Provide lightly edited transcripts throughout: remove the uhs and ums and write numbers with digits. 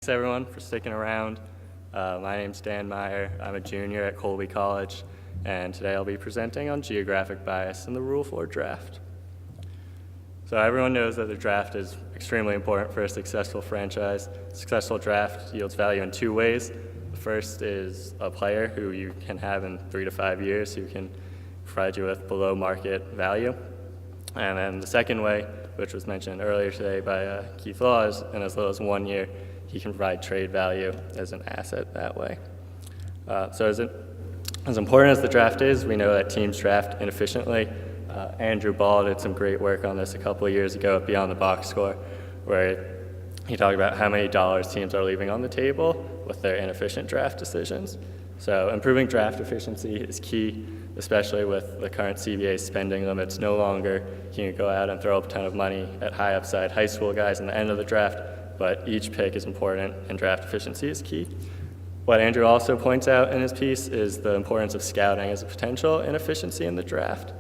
Thanks everyone for sticking around. My name's Dan Meyer. I'm a junior at Colby College, and today I'll be presenting on geographic bias and the rule for draft. So everyone knows that the draft is extremely important for a successful franchise. Successful draft yields value in two ways. The first is a player who you can have in 3 to 5 years who can provide you with below market value. And then the second way, which was mentioned earlier today by Keith Law, is in as little as 1 year, he can provide trade value as an asset that way. So as important as the draft is, we know that teams draft inefficiently. Andrew Ball did some great work on this a couple of years ago at Beyond the Box Score, where he talked about how many dollars teams are leaving on the table with their inefficient draft decisions. So improving draft efficiency is key, especially with the current CBA spending limits. No longer can you go out and throw up a ton of money at high upside high school guys in the end of the draft, but each pick is important and draft efficiency is key. What Andrew also points out in his piece is the importance of scouting as a potential inefficiency in the draft.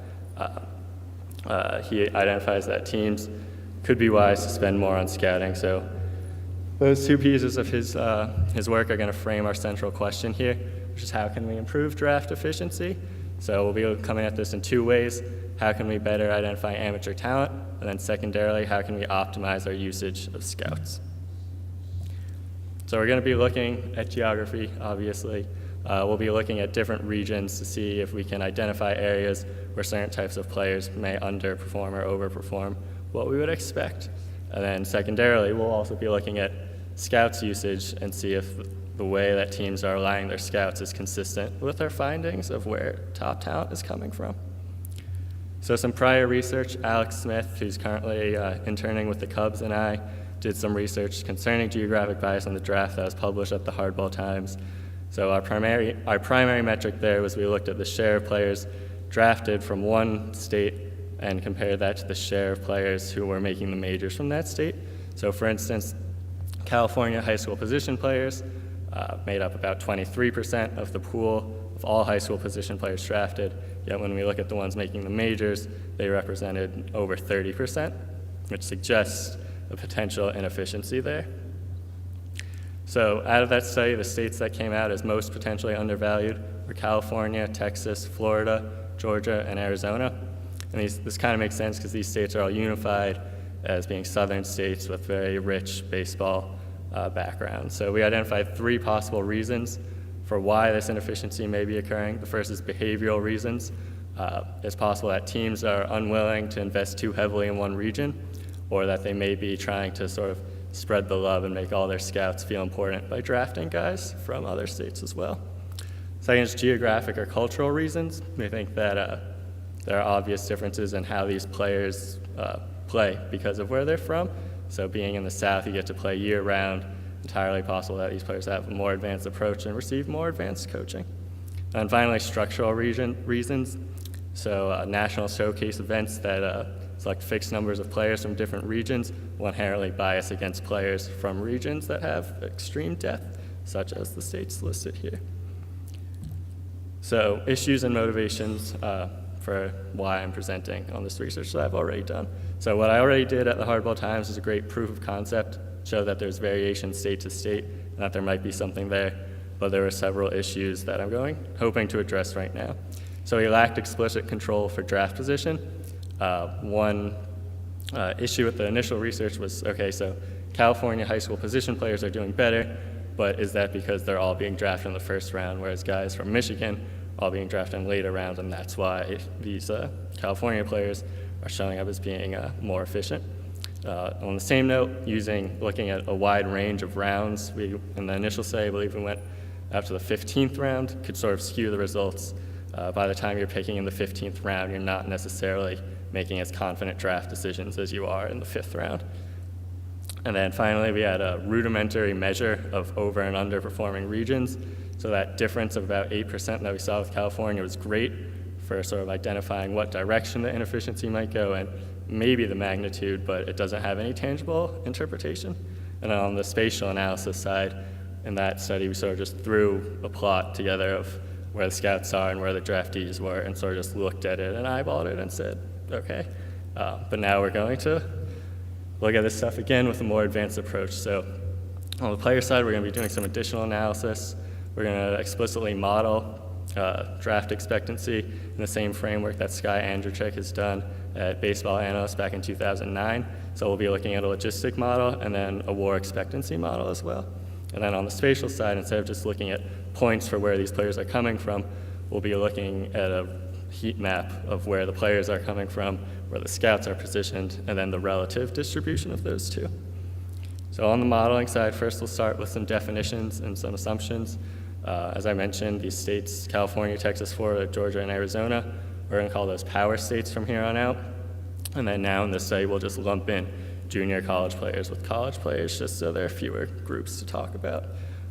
He identifies that teams could be wise to spend more on scouting. So those two pieces of his work are going to frame our central question here, which is how can we improve draft efficiency? So we'll be coming at this in two ways. How can we better identify amateur talent? And then secondarily, how can we optimize our usage of scouts? So we're going to be looking at geography, obviously. We'll be looking at different regions to see if we can identify areas where certain types of players may underperform or overperform what we would expect. And then secondarily, we'll also be looking at scouts usage and see if the way that teams are aligning their scouts is consistent with our findings of where top talent is coming from. So some prior research, Alex Smith, who's currently interning with the Cubs, and I did some research concerning geographic bias in the draft that was published at the Hardball Times. So our primary metric there was we looked at the share of players drafted from one state and compared that to the share of players who were making the majors from that state. So for instance, California high school position players made up about 23% of the pool of all high school position players drafted, yet when we look at the ones making the majors, they represented over 30%, which suggests a potential inefficiency there. So out of that study, the states that came out as most potentially undervalued were California, Texas, Florida, Georgia, and Arizona. And this kind of makes sense because these states are all unified as being southern states with very rich baseball backgrounds. So we identified 3 possible reasons for why this inefficiency may be occurring. The first is behavioral reasons. It's possible that teams are unwilling to invest too heavily in one region, or that they may be trying to sort of spread the love and make all their scouts feel important by drafting guys from other states as well. Second is geographic or cultural reasons. We think that there are obvious differences in how these players play because of where they're from. So being in the South, you get to play year-round. Entirely possible that these players have a more advanced approach and receive more advanced coaching. And finally, structural reasons. So national showcase events that select fixed numbers of players from different regions will inherently bias against players from regions that have extreme depth, such as the states listed here. So issues and motivations for why I'm presenting on this research that I've already done. So what I already did at the Hardball Times is a great proof of concept, show that there's variation state to state, and that there might be something there, but there were several issues that I'm hoping to address right now. So we lacked explicit control for draft position. One issue with the initial research was, okay, so California high school position players are doing better, but is that because they're all being drafted in the first round, whereas guys from Michigan are all being drafted in later rounds, and that's why these California players are showing up as being more efficient. On the same note, looking at a wide range of rounds, in the initial study, I believe we went after the 15th round, could sort of skew the results. By the time you're picking in the 15th round, you're not necessarily making as confident draft decisions as you are in the 5th round. And then finally, we had a rudimentary measure of over and underperforming regions. So that difference of about 8% that we saw with California was great for sort of identifying what direction the inefficiency might go and maybe the magnitude, but it doesn't have any tangible interpretation. And then on the spatial analysis side, in that study, we sort of just threw a plot together of where the scouts are and where the draftees were and sort of just looked at it and eyeballed it and said, okay. But now we're going to look at this stuff again with a more advanced approach. So On the player side, we're going to be doing some additional analysis. We're going to explicitly model draft expectancy in the same framework that Sky Andrzejczyk has done at Baseball Analyst back in 2009. So we'll be looking at a logistic model and then a WAR expectancy model as well. And then on the spatial side, instead of just looking at points for where these players are coming from, we'll be looking at a heat map of where the players are coming from, where the scouts are positioned, and then the relative distribution of those two. So on the modeling side, first we'll start with some definitions and some assumptions. As I mentioned, these states, California, Texas, Florida, Georgia, and Arizona, we're going to call those power states from here on out. And then now in this study, we'll just lump in junior college players with college players just so there are fewer groups to talk about.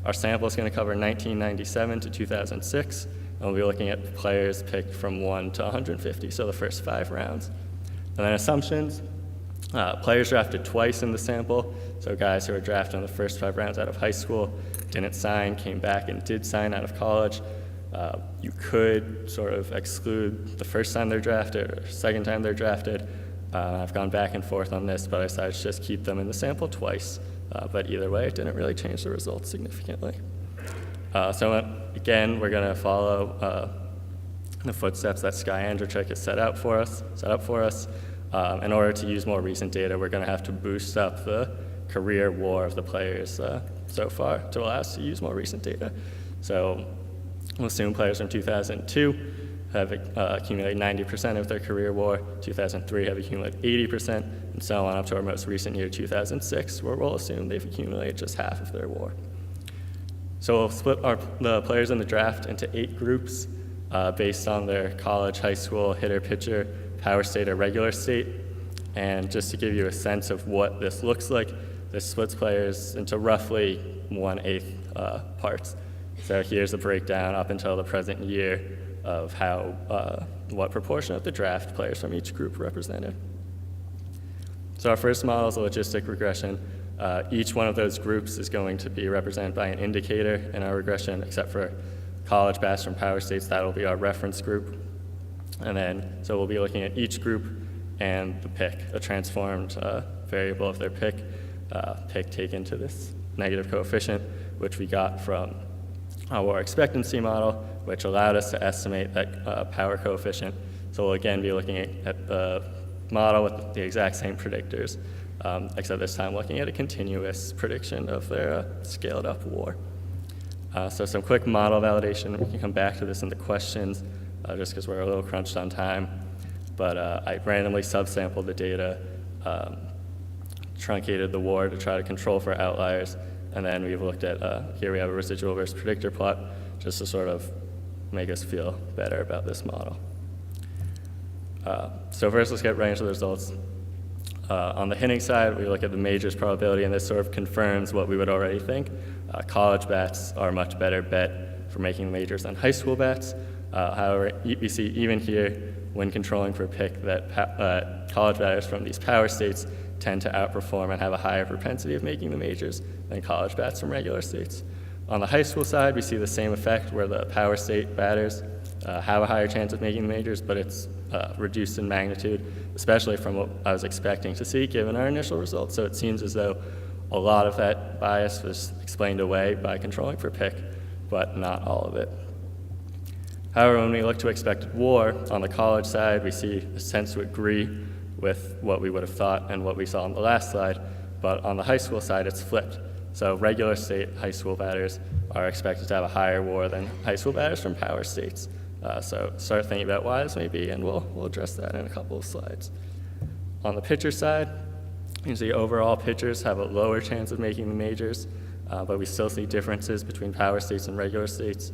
Our sample is going to cover 1997 to 2006, and we'll be looking at players picked from 1 to 150, so the first 5 rounds. And then assumptions, players drafted twice in the sample, so guys who were drafted in the first 5 rounds out of high school, didn't sign, came back and did sign out of college. You could sort of exclude the first time they're drafted or second time they're drafted. I've gone back and forth on this, but I decided to just keep them in the sample twice. But either way, it didn't really change the results significantly. So again, we're going to follow the footsteps that Sky Andrzejczyk has set up for us. In order to use more recent data, we're going to have to boost up the career WAR of the players so far to allow us to use more recent data. So we'll assume players from 2002 have accumulated 90% of their career WAR, 2003 have accumulated 80%, and so on up to our most recent year, 2006, where we'll assume they've accumulated just half of their WAR. So we'll split the players in the draft into 8 groups based on their college, high school, hitter, pitcher, power state, or regular state. And just to give you a sense of what this looks like, this splits players into roughly 1/8 parts. So here's a breakdown up until the present year of how, what proportion of the draft players from each group represented. So our first model is a logistic regression. Each one of those groups is going to be represented by an indicator in our regression, except for college bats from power states. That'll be our reference group. And then, so we'll be looking at each group and the pick, a transformed variable of their pick taken to this negative coefficient, which we got from our expectancy model, which allowed us to estimate that power coefficient. So we'll again be looking at the model with the exact same predictors, except this time looking at a continuous prediction of their scaled up WAR. So some quick model validation. We can come back to this in the questions just because we're a little crunched on time. But I randomly subsampled the data, truncated the WAR to try to control for outliers, and then we've looked at, here we have a residual versus predictor plot, just to sort of make us feel better about this model. So first, let's get right into the results. On the hitting side, we look at the majors probability, and this sort of confirms what we would already think. College bats are a much better bet for making majors than high school bats. However, we see even here, when controlling for pick, that college batters from these power states tend to outperform and have a higher propensity of making the majors than college bats from regular states. On the high school side, we see the same effect where the power state batters have a higher chance of making the majors, but it's reduced in magnitude, especially from what I was expecting to see given our initial results. So it seems as though a lot of that bias was explained away by controlling for pick, but not all of it. However, when we look to expected WAR, on the college side, we see this tends to agree with what we would have thought and what we saw on the last slide, but on the high school side, it's flipped. So regular state high school batters are expected to have a higher WAR than high school batters from power states. So start thinking about why this may be, and we'll address that in a couple of slides. On the pitcher side, you can see overall pitchers have a lower chance of making the majors, but we still see differences between power states and regular states.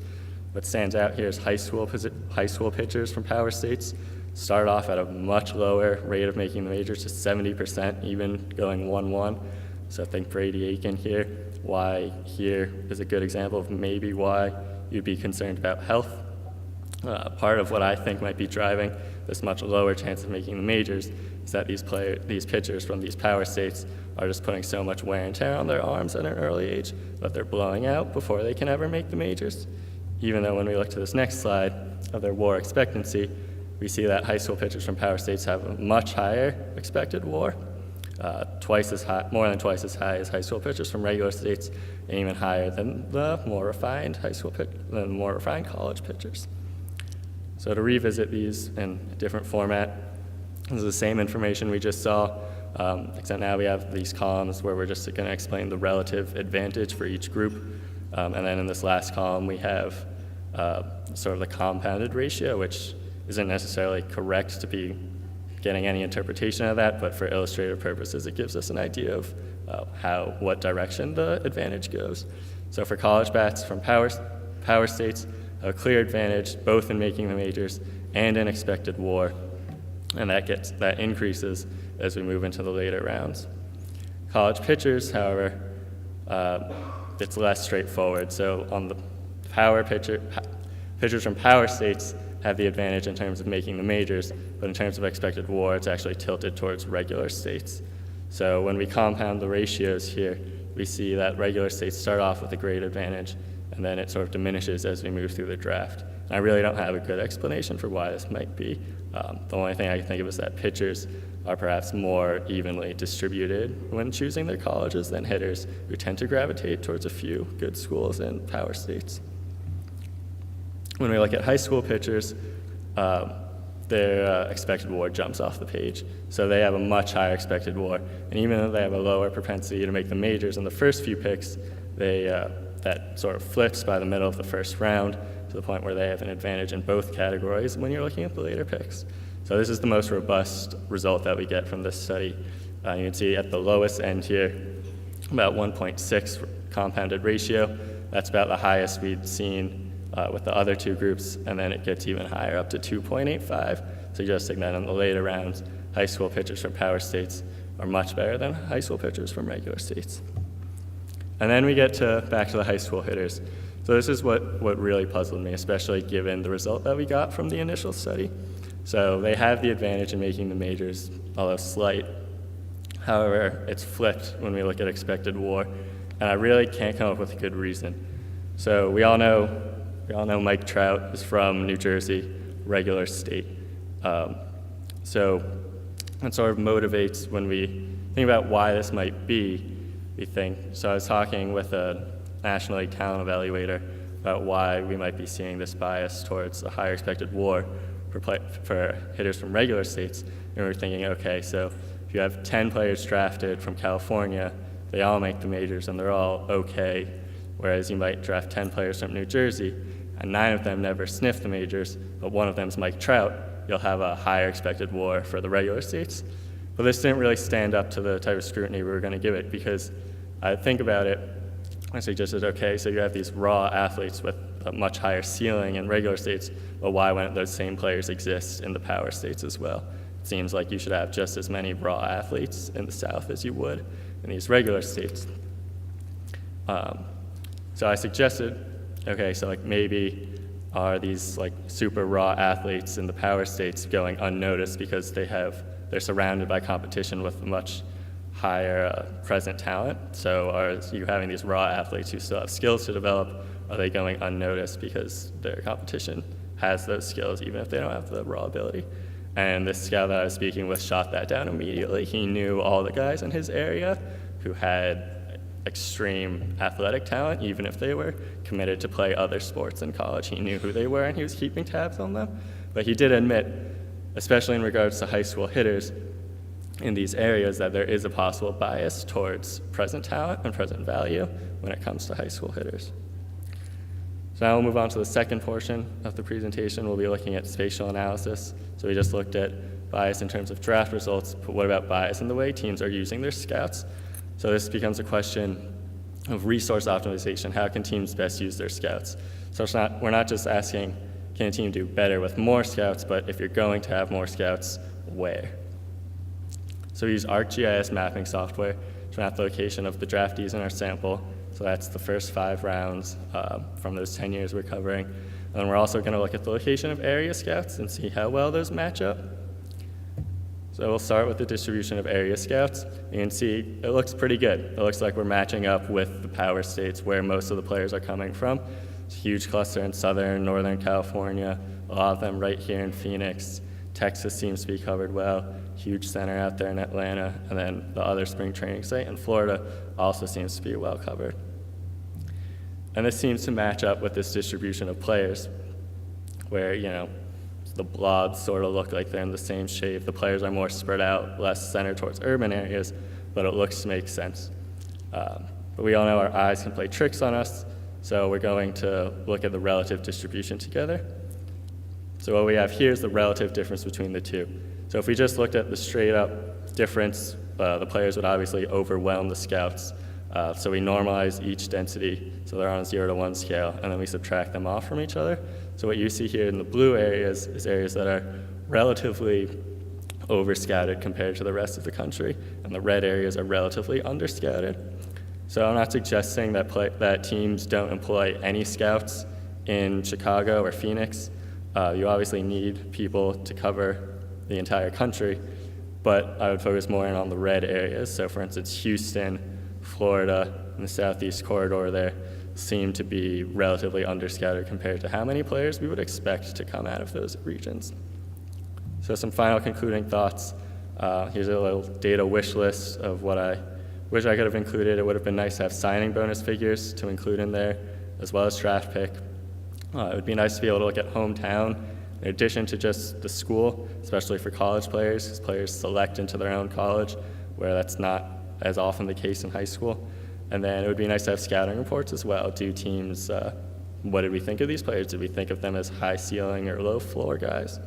What stands out here is high school pitchers from power states start off at a much lower rate of making the majors, to 70%, even going 1-1. So think Brady Aiken here. Why here is a good example of maybe why you'd be concerned about health. Part of what I think might be driving this much lower chance of making the majors is that these pitchers from these power states are just putting so much wear and tear on their arms at an early age that they're blowing out before they can ever make the majors. Even though when we look to this next slide of their WAR expectancy, we see that high school pitchers from power states have a much higher expected WAR. more than twice as high as high school pitchers from regular states, and even higher than the more refined college pitchers. So to revisit these in a different format, this is the same information we just saw, except now we have these columns where we're just going to explain the relative advantage for each group. And then in this last column, we have sort of the compounded ratio, which isn't necessarily correct to be getting any interpretation of that, but for illustrative purposes, it gives us an idea of what direction the advantage goes. So for college bats from power states, a clear advantage both in making the majors and in expected WAR, and that increases as we move into the later rounds. College pitchers, however, it's less straightforward. So on the pitchers from power states have the advantage in terms of making the majors, but in terms of expected WAR, it's actually tilted towards regular states. So when we compound the ratios here, we see that regular states start off with a great advantage, and then it sort of diminishes as we move through the draft. And I really don't have a good explanation for why this might be. The only thing I can think of is that pitchers are perhaps more evenly distributed when choosing their colleges than hitters, who tend to gravitate towards a few good schools in power states. When we look at high school pitchers, their expected WAR jumps off the page. So they have a much higher expected WAR. And even though they have a lower propensity to make the majors in the first few picks, that sort of flips by the middle of the first round to the point where they have an advantage in both categories when you're looking at the later picks. So this is the most robust result that we get from this study. You can see at the lowest end here, about 1.6 compounded ratio. That's about the highest we'd seen with the other two groups, and then it gets even higher, up to 2.85, suggesting that in the later rounds, high school pitchers from power states are much better than high school pitchers from regular states. And then we get back to the high school hitters. So this is what really puzzled me, especially given the result that we got from the initial study. So they have the advantage in making the majors, although slight. However, it's flipped when we look at expected WAR, and I really can't come up with a good reason. So we all know Mike Trout is from New Jersey, regular state. So it sort of motivates when we think about why this might be, we think. So I was talking with a National League talent evaluator about why we might be seeing this bias towards a higher expected WAR for hitters from regular states. And we were thinking, okay, so if you have 10 players drafted from California, they all make the majors and they're all okay, whereas you might draft 10 players from New Jersey and 9 of them never sniff the majors, but one of them is Mike Trout, you'll have a higher expected WAR for the regular states. But this didn't really stand up to the type of scrutiny we were going to give it, because I think about it, I suggested, okay, so you have these raw athletes with a much higher ceiling in regular states, but why wouldn't those same players exist in the power states as well? It seems like you should have just as many raw athletes in the South as you would in these regular states. So I suggested, okay, so like maybe are these like super raw athletes in the power states going unnoticed because they're surrounded by competition with much higher present talent? So are you having these raw athletes who still have skills to develop, are they going unnoticed because their competition has those skills even if they don't have the raw ability? And this scout that I was speaking with shot that down immediately. He knew all the guys in his area who had extreme athletic talent, even if they were committed to play other sports in college. He knew who they were and he was keeping tabs on them. But he did admit, especially in regards to high school hitters in these areas, that there is a possible bias towards present talent and present value when it comes to high school hitters. So now we'll move on to the second portion of the presentation. We'll be looking at spatial analysis. So we just looked at bias in terms of draft results, but what about bias in the way teams are using their scouts? So this becomes a question of resource optimization. How can teams best use their scouts? So we're not just asking, can a team do better with more scouts, but if you're going to have more scouts, where? So we use ArcGIS mapping software to map the location of the draftees in our sample. So that's the first 5 rounds from those 10 years we're covering. And then we're also going to look at the location of area scouts and see how well those match up. So we'll start with the distribution of area scouts. You can see it looks pretty good. It looks like we're matching up with the power states where most of the players are coming from. It's a huge cluster in southern, northern California, a lot of them right here in Phoenix. Texas seems to be covered well. huge center out there in Atlanta, and then the other spring training site in Florida also seems to be well covered. And this seems to match up with this distribution of players, where, the blobs sort of look like they're in the same shape. The players are more spread out, less centered towards urban areas, but it looks to make sense. But we all know our eyes can play tricks on us, so we're going to look at the relative distribution together. So what we have here is the relative difference between the two. So if we just looked at the straight up difference, the players would obviously overwhelm the scouts. So we normalize each density, so they're on a 0 to 1 scale, and then we subtract them off from each other. So what you see here in the blue areas is areas that are relatively overscouted compared to the rest of the country, and the red areas are relatively underscouted. So I'm not suggesting that teams don't employ any scouts in Chicago or Phoenix. You obviously need people to cover the entire country, but I would focus more in on the red areas. So for instance, Houston, Florida, and the southeast corridor there seem to be relatively underscouted compared to how many players we would expect to come out of those regions. So some final concluding thoughts. Here's a little data wish list of what I wish I could have included. It would have been nice to have signing bonus figures to include in there, as well as draft pick. It would be nice to be able to look at hometown in addition to just the school, especially for college players, because players select into their own college, where that's not as often the case in high school. And then it would be nice to have scouting reports as well. Do teams, what did we think of these players? Did we think of them as high ceiling or low floor guys?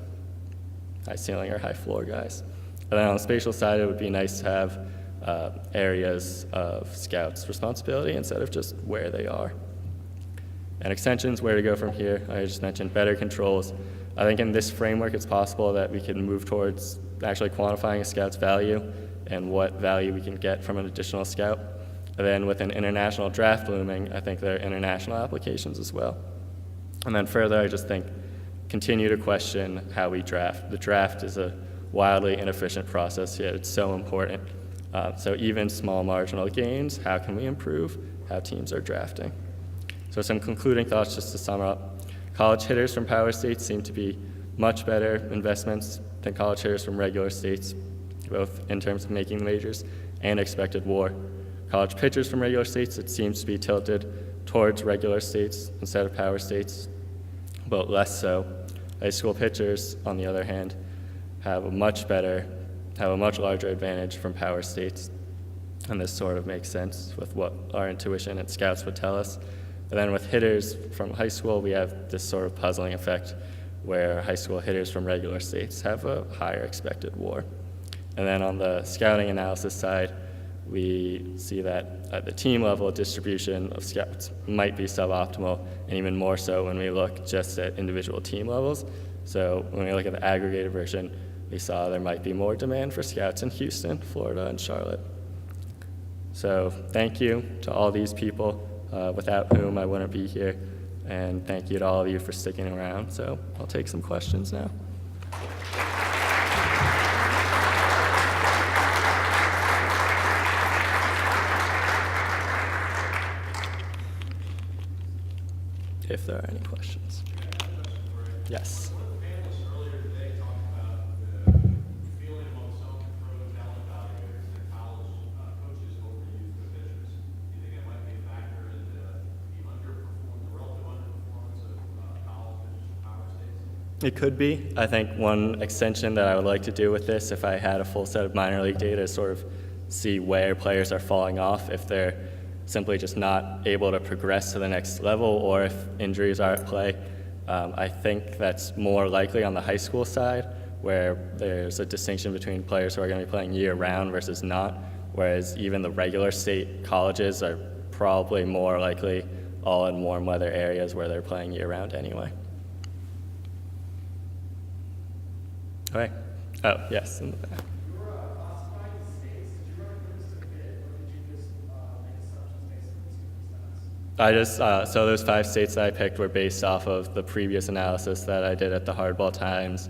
High ceiling or high floor guys. And then on the spatial side, it would be nice to have areas of scouts' responsibility instead of just where they are. And extensions, where to go from here. I just mentioned better controls. I think in this framework, it's possible that we can move towards actually quantifying a scout's value and what value we can get from an additional scout. And then with an international draft looming, I think there are international applications as well. And then further, I just think continue to question how we draft. The draft is a wildly inefficient process, yet it's so important. So even small marginal gains, how can we improve how teams are drafting? So some concluding thoughts just to sum up. College hitters from power states seem to be much better investments than college hitters from regular states, both in terms of making the majors and expected WAR. College pitchers from regular states, it seems to be tilted towards regular states instead of power states, but less so. High school pitchers, on the other hand, have a much larger advantage from power states, and this sort of makes sense with what our intuition and scouts would tell us. And then with hitters from high school, we have this sort of puzzling effect where high school hitters from regular states have a higher expected WAR. And then on the scouting analysis side, we see that at the team level, distribution of scouts might be suboptimal, and even more so when we look just at individual team levels. So when we look at the aggregated version, we saw there might be more demand for scouts in Houston, Florida, and Charlotte. So thank you to all these people, without whom I wouldn't be here, and thank you to all of you for sticking around. So I'll take some questions now. If there are any questions. Yes. One of the panelists earlier today talked about the feeling among some pro talent evaluators that college coaches overuse the pitchers. Do you think it might be a factor in the relative underperformance of college pitchers from power states? It could be. I think one extension that I would like to do with this, if I had a full set of minor league data, is sort of see where players are falling off, if they're simply just not able to progress to the next level, or if injuries are at play. I think that's more likely on the high school side, where there's a distinction between players who are going to be playing year-round versus not, whereas even the regular state colleges are probably more likely all in warm weather areas where they're playing year-round anyway. Okay. Oh, yes, in the back. So those 5 states that I picked were based off of the previous analysis that I did at the Hardball Times.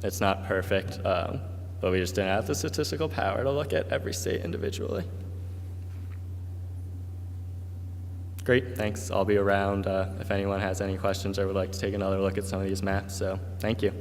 It's not perfect, but we just didn't have the statistical power to look at every state individually. Great, thanks. I'll be around if anyone has any questions or would like to take another look at some of these maps, so thank you.